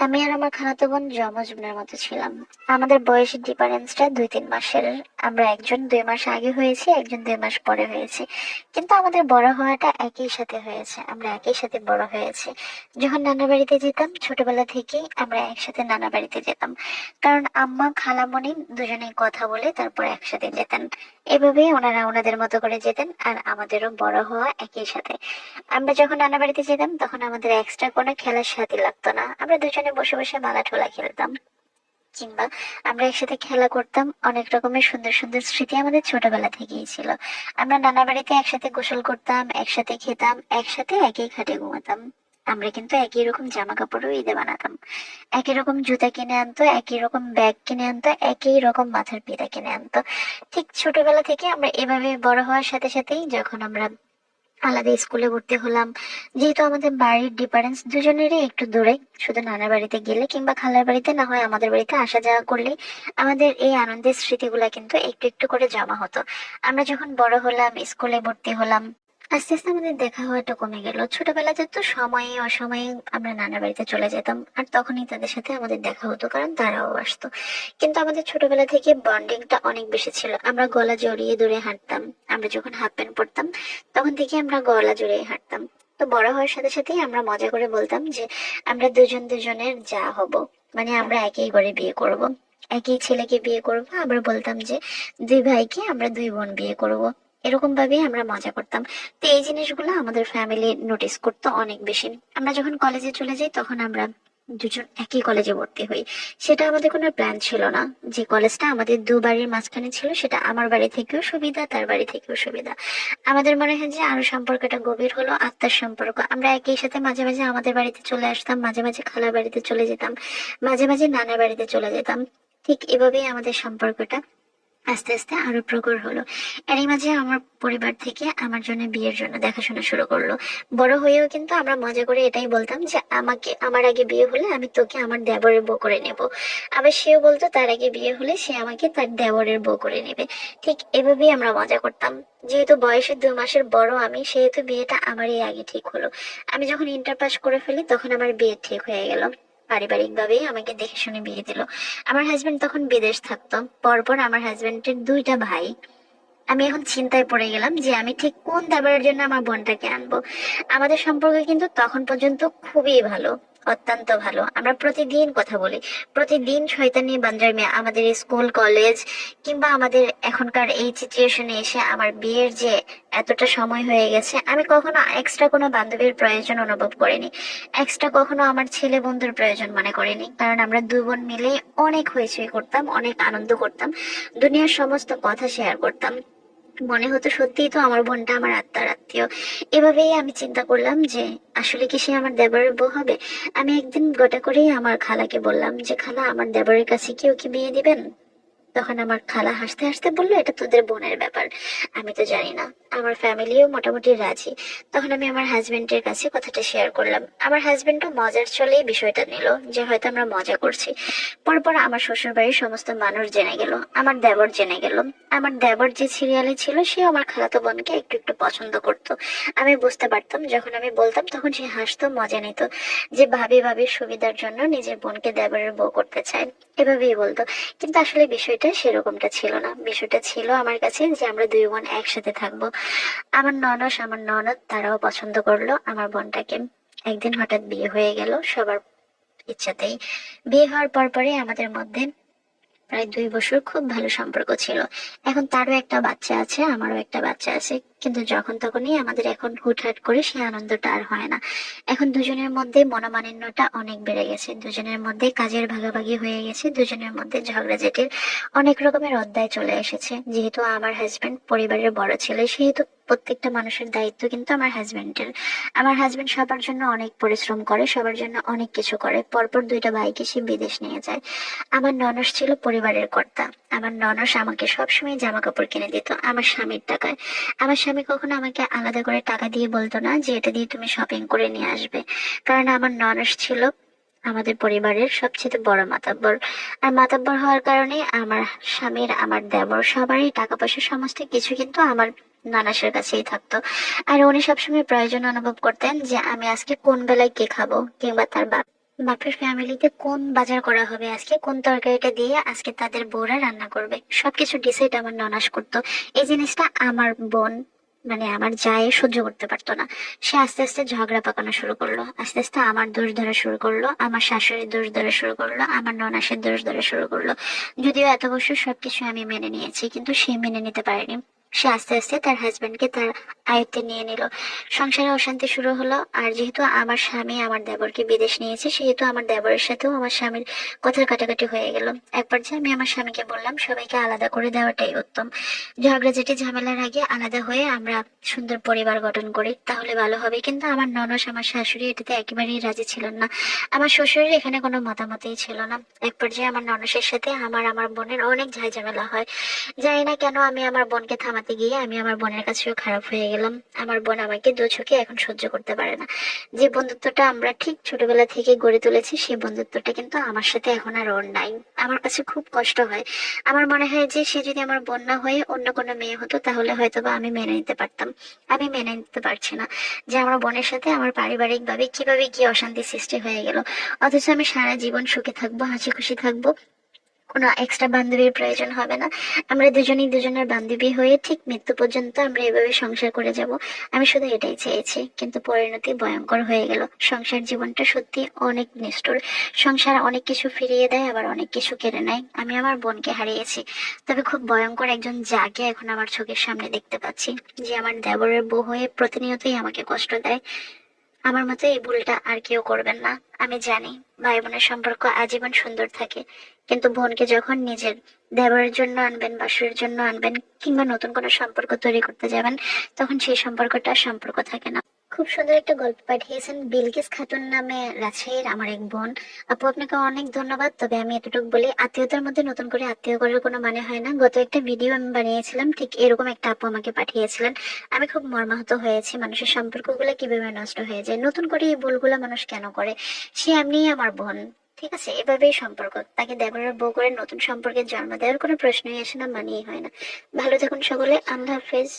আমি আর আমার খালাতো বোন যমজ বোনের মতো ছিলাম। আমাদের বয়সের ডিফারেন্সটা 2-3 মাসের। আমরা একজন 2 মাস আগে হয়েছে, একজন 2 মাস পরে হয়েছে, কিন্তু আমাদের বড় হওয়াটা একই সাথে হয়েছে। আমরা একই সাথে বড় হয়েছি। যখন নানা বাড়িতে যেতাম, ছোটবেলা থেকেই আমরা একসাথে নানা বাড়িতে যেতাম, কারণ আম্মা খালামণি দুজনেই কথা বলে তারপর একসাথে যেতেন। এভাবেই ওনারা ওনাদের মতো করে যেতেন, আর আমাদেরও বড় হওয়া একই সাথে। আমরা যখন নানা বাড়িতে যেতাম তখন আমাদের এক্সট্রা কোনো খেলার সাথী লাগতো না। আমরা দুজনে বসে বসে মালা ঠোলা খেলতাম, কিংবা আমরা একসাথে খেলা করতাম। অনেক রকমের সুন্দর সুন্দর স্মৃতি আমাদের ছোটবেলা থেকেই ছিল। আমরা নানা বাড়িতে একসাথে গোসল করতাম, একসাথে খেতাম, একসাথে একই খাটে ঘুমাতাম। আমরা কিন্তু একই রকম জামা কাপড়ও ঈদে বানাতাম। একই রকম জুতা কিনে আনতো, একই রকম ব্যাগ কিনে আনতো, একই রকম মাথার পিতা কিনে আনতো। ঠিক ছোটবেলা থেকে আমরা এভাবে বড় হওয়ার সাথে সাথেই যখন আমরা আলাদা স্কুলে ভর্তি হলাম, যেহেতু আমাদের বাড়ির ডিফারেন্স দুজনেরই একটু দূরে, শুধু নানার বাড়িতে গেলে কিংবা খালার বাড়িতে না হয় আমাদের বাড়িতে আসা যাওয়া করলে আমাদের এই আনন্দের স্মৃতিগুলা কিন্তু একটু একটু করে জমা হতো। আমরা যখন বড় হলাম, স্কুলে ভর্তি হলাম, আস্তে আস্তে আমাদের দেখা হওয়াটা কমে গেল। ছোটবেলাতে তো সময়ে অসময়ে আমরা নানার বাড়িতে চলে যেতাম, আর তখনই তাদের সাথে আমাদের দেখা হতো, কারণ তারাও আসতো। কিন্তু আমাদের ছোটবেলা থেকে বন্ডিংটা অনেক বেশি ছিল। আমরা গলা জড়িয়ে ধরে হাঁটতাম। আমরা যখন হাফ প্যান্ট পরতাম তখন থেকে আমরা গলা জড়িয়ে হাঁটতাম। তো বড় হওয়ার সাথে সাথেই আমরা মজা করে বলতাম যে আমরা দুজন দুজনের যা হব, মানে আমরা একই ঘরে বিয়ে করব, একই ছেলেকে বিয়ে করব। আমরা বলতাম যে 2 ভাইকে আমরা 2 বোন বিয়ে করব। এরকম ভাবেই আমরা মজা করতাম। তো এই জিনিসগুলো আমাদের ফ্যামিলি নোটিস করতো অনেক বেশি। আমরা যখন কলেজে চলে যাই তখন আমরা দুজন একই কলেজে ভর্তি হই। সেটা আমাদের কোনো প্ল্যান ছিল না। যে কলেজটা আমাদের বাড়ির মাঝখানে ছিল, সেটা আমার বাড়ি থেকেও সুবিধা, তার বাড়ি থেকেও সুবিধা। আমাদের মনে হয় যে আরো সম্পর্কটা গভীর হলো, আত্মার সম্পর্ক। আমরা একই সাথে মাঝে মাঝে আমাদের বাড়িতে চলে আসতাম, মাঝে মাঝে খালার বাড়িতে চলে যেতাম, মাঝে মাঝে নানার বাড়িতে চলে যেতাম। ঠিক এভাবেই আমাদের সম্পর্কটা আস্তে আস্তে আরো প্রখর হলো। এরই মাঝে আমার পরিবার থেকে আমার জন্য বিয়ের জন্য দেখাশোনা শুরু করলো। বড় হয়েও কিন্তু আমরা মজা করে এটাই বলতাম যে আমাকে, আমার আগে বিয়ে হলে আমি তোকে আমার দেবরের বউ করে নেব। আবার সেও বলতো তার আগে বিয়ে হলে সে আমাকে তার দেবরের বউ করে নেবে। ঠিক এভাবেই আমরা মজা করতাম। যেহেতু বয়সে 2 মাসের বড় আমি, সেহেতু বিয়েটা আমারই আগে ঠিক হলো। আমি যখন ইন্টার পাস করে ফেলি তখন আমার বিয়ে ঠিক হয়ে গেল। পারিবারিক ভাবেই আমাকে দেখে শুনে বিয়ে দিল। আমার হাজবেন্ড তখন বিদেশ থাকতো। পরপর আমার হাজবেন্ডের 2টা ভাই। আমি এখন চিন্তায় পড়ে গেলাম যে আমি ঠিক কোন দেবরের জন্য আমার বোনটাকে আনবো। আমাদের সম্পর্ক কিন্তু তখন পর্যন্ত খুবই ভালো, অত্যন্ত ভালো। আমরা প্রতিদিন কথা বলি, প্রতিদিন শয়তানি বান্দার আমাদের স্কুল কলেজ কিংবা আমাদের এখনকার এই সিচুয়েশনে এসে আমার বিয়ের যে এতটা সময় হয়ে গেছে, আমি কখনো এক্সট্রা কোনো বান্ধবীর প্রয়োজন অনুভব করিনি। এক্সট্রা কখনো আমার ছেলে বন্ধুর প্রয়োজন মনে করিনি, কারণ আমরা 2 বোন মিলে অনেক হইচই করতাম, অনেক আনন্দ করতাম, দুনিয়ার সমস্ত কথা শেয়ার করতাম। মনে হতো সত্যিই তো আমার বোনটা আমার আত্মার আত্মীয়। এভাবেই আমি চিন্তা করলাম যে আসলে কি সে আমার দেবরের বউ হবে। আমি একদিন গোটা করেই আমার খালাকে বললাম যে খালা, আমার দেবরের কাছে কি ওকে বিয়ে দিবেন? তখন আমার খালা হাসতে হাসতে বললো, এটা তোদের বোনের ব্যাপার, আমি তো জানি না। আমার ফ্যামিলিও মোটামুটি রাজি। তখন আমি আমার হাজবেন্ডের কাছে কথাটা শেয়ার করলাম। আমার হাজবেন্ডও মজার ছলেই বিষয়টা নিল, যে হয়তো আমরা মজা করছি। পরপর আমার শ্বশুর বাড়ির সমস্ত মানুষ জেনে গেল, আমার দেবর জেনে গেল। আমার দেবর যে সিরিয়ালে ছিল সে আমার খালাতো বোনকে একটু একটু পছন্দ করতো। আমি বুঝতে পারতাম, যখন আমি বলতাম তখন সে হাসতো, মজা নিত, যে ভাবি ভাবির সুবিধার জন্য নিজের বোনকে দেবরের বউ করতে চায়, এভাবেই বলতো। কিন্তু আসলে বিষয়টা সেরকমটা ছিল না। বিষয়টা ছিল আমার কাছে যে আমরা 2 বোন একসাথে থাকবো। আমার ননস, আমার ননদ তারাও পছন্দ করলো আমার বোনটাকে। একদিন হঠাৎ বিয়ে হয়ে গেল সবার ইচ্ছাতেই। বিয়ে হওয়ার পরপরই আমাদের মধ্যে প্রায় 2 বছর খুব ভালো সম্পর্ক ছিল। এখন তারও একটা বাচ্চা আছে, আমারও একটা বাচ্চা আছে, কিন্তু যখন তখনই আমাদের এখন হুটহাট করে সে আনন্দটা আর হয় না। এখন দুজনের মধ্যে মনোমালিন্যটা অনেক বেড়ে গেছে, দুজনের মধ্যে কাজের ভাগাভাগি হয়ে গেছে, দুজনের মধ্যে ঝগড়াঝাটির অনেক রকমের অধ্যায় চলে এসেছে। যেহেতু আমার হাজবেন্ড পরিবারের বড় ছেলে, সেহেতু প্রত্যেকটা মানুষের দায়িত্ব কিন্তু আমার হাজবেন্ডের। আমার হাজবেন্ড সবার জন্য অনেক পরিশ্রম করে, সবার জন্য অনেক কিছু করে। পরপর 2টা ভাইকে সে বিদেশ নিয়ে যায়। আমার ননস ছিল পরিবারের কর্তা। আমার ননস আমাকে সবসময় জামা কাপড় কিনে দিত আমার স্বামীর টাকায়। আমার স্বামী কখনো আমাকে আলাদা করে টাকা দিয়ে বলতো না যে এটা দিয়ে তুমি শপিং করে নিয়ে আসবে, কারণ আমার ননস ছিল আমাদের পরিবারের সবচেয়ে বড় মাতাব্বর। আর মাতাব্বর হওয়ার কারণে আমার স্বামীর, আমার দেবর সবারই টাকা পয়সা সমস্ত কিছু কিন্তু আমার নানাসের কাছেই থাকতো। আর উনি সবসময় প্রয়োজন অনুভব করতেন যে আমি আজকে কোন বেলায় কে খাবো, কিংবা তার বাপের ফ্যামিলিতে কোন বাজার করা হবে আজকে, কোন তরকারিটা দিয়ে আজকে তাদের বউরা রান্না করবে, সবকিছু ডিসাইড আমার ননাস করতো। এই জিনিসটা আমার বোন, মানে আমার জায়ে সহ্য করতে পারতো না। সে আস্তে আস্তে ঝগড়া পাকানো শুরু করলো, আস্তে আস্তে আমার দোষ ধরা শুরু করলো, আমার শাশুড়ির দোষ ধরা শুরু করলো, আমার ননাসের দোষ ধরা শুরু করলো। যদিও এত বছর সবকিছু আমি মেনে নিয়েছি, কিন্তু সে মেনে নিতে পারেনি। সে আস্তে আস্তে তার হাজবেন্ডকে তার আয়ত্তে নিয়ে নিল। সংসারে অশান্তি শুরু হলো। আর যেহেতু আমার স্বামী আমার দেবরকে বিদেশ নিয়েছে, সেহেতু আমার দেবরের সাথেও আমার স্বামীর কথার কাটাকাটি হয়ে গেল। এক পর্যায়ে আমি আমার স্বামীকে বললাম সবাইকে আলাদা করে দেওয়াটাই উত্তম। ঝগড়াঝাটি ঝামেলার আগে আলাদা হয়ে আমরা সুন্দর পরিবার গঠন করি, তাহলে ভালো হবে। কিন্তু আমার ননস আমার শাশুড়ি এটাতে একেবারেই রাজি ছিলেন না। আমার শ্বশুরের এখানে কোনো মতামতই ছিল না। এক পর্যায়ে আমার ননসের সাথে আমার বোনের অনেক ঝামেলা হয়। জানি না কেন আমি আমার বোনকে থামাতে গিয়ে আমি আমার বোনের কাছেও খারাপ হয়ে গেলাম। আমার বোন আমাকে দু চোখে এখন সহ্য করতে পারে না। যে বন্ধুত্বটা আমরা ঠিক ছোটবেলা থেকে গড়ে তুলেছি, সেই বন্ধুত্বটা কিন্তু আমার সাথে এখন আর ওর নাই। আমার কাছে খুব কষ্ট হয়। আমার মনে হয় যে সে যদি আমার বোন না হয়ে অন্য কোনো মেয়ে হতো, তাহলে হয়তোবা আমি মেনে নিতে পারতাম। আমি মেনে নিতে পারছি না যে আমার বোনের সাথে আমার পারিবারিক ভাবে কিভাবে কি অশান্তি সৃষ্টি হয়ে গেল। অথচ আমি সারা জীবন সুখে থাকবো, হাসি খুশি থাকবো, কোনো এক্সট্রা বান্ধবীর প্রয়োজন হবে না। আমরা দুজনেই দুজনের বান্ধবী হয়ে ঠিক মৃত্যু পর্যন্ত আমরা এভাবে সংসার করে যাব। আমি শুধু এটাই চেয়েছি, কিন্তু পরিণতি ভয়ঙ্কর হয়ে গেল। সংসার জীবনটা সত্যি অনেক নিষ্ঠুর। সংসার অনেক কিছু ফিরিয়ে দেয়, আবার অনেক কিছু কেড়ে নেয়। আমি আমার বোনকে হারিয়েছি, তবে খুব ভয়ঙ্কর একজন যাকে এখন আমার চোখের সামনে দেখতে পাচ্ছি, যে আমার দেবরের বউ হয়ে প্রতিনিয়তই আমাকে কষ্ট দেয়। আমার মতো এই ভুলটা আর কেউ করবেন না। আমি জানি ভাই বোনের সম্পর্ক আজীবন সুন্দর থাকে, কিন্তু বোনকে যখন নিজের দেবরের জন্য আনবেন, বাসুরের জন্য আনবেন, কিংবা নতুন কোনো সম্পর্ক তৈরি করতে যাবেন, তখন সেই সম্পর্কটা আর সম্পর্ক থাকে না। খুব সুন্দর একটা গল্প পাঠিয়েছেন বিলকিস খাতুন নামে রাজশাহীর আমার এক বোন। আপু, আপনাকে অনেক ধন্যবাদ। তবে আমি এতটুকু বলি, আত্মীয়তার মধ্যে নতুন করে আত্মীয় করার কোনো মানে হয় না। গত একটা ভিডিও আমি বানিয়েছিলাম, ঠিক এরকম একটা আপু আমাকে পাঠিয়েছিলেন। আমি খুব মর্মাহত হয়েছি, মানুষের সম্পর্কগুলো কিভাবে নষ্ট হয়ে যায়, নতুন করে এই ভুলগুলো মানুষ কেন করে। সে এমনিই আমার বোন, ঠিক আছে, এভাবেই সম্পর্ক। তাকে দেবরের বউ করে নতুন সম্পর্কের জন্ম দেওয়ার কোনো প্রশ্নই আসে না, মানিয়ে হয় না। ভালো থাকুন সকলে, আল্লাহ হাফেজ।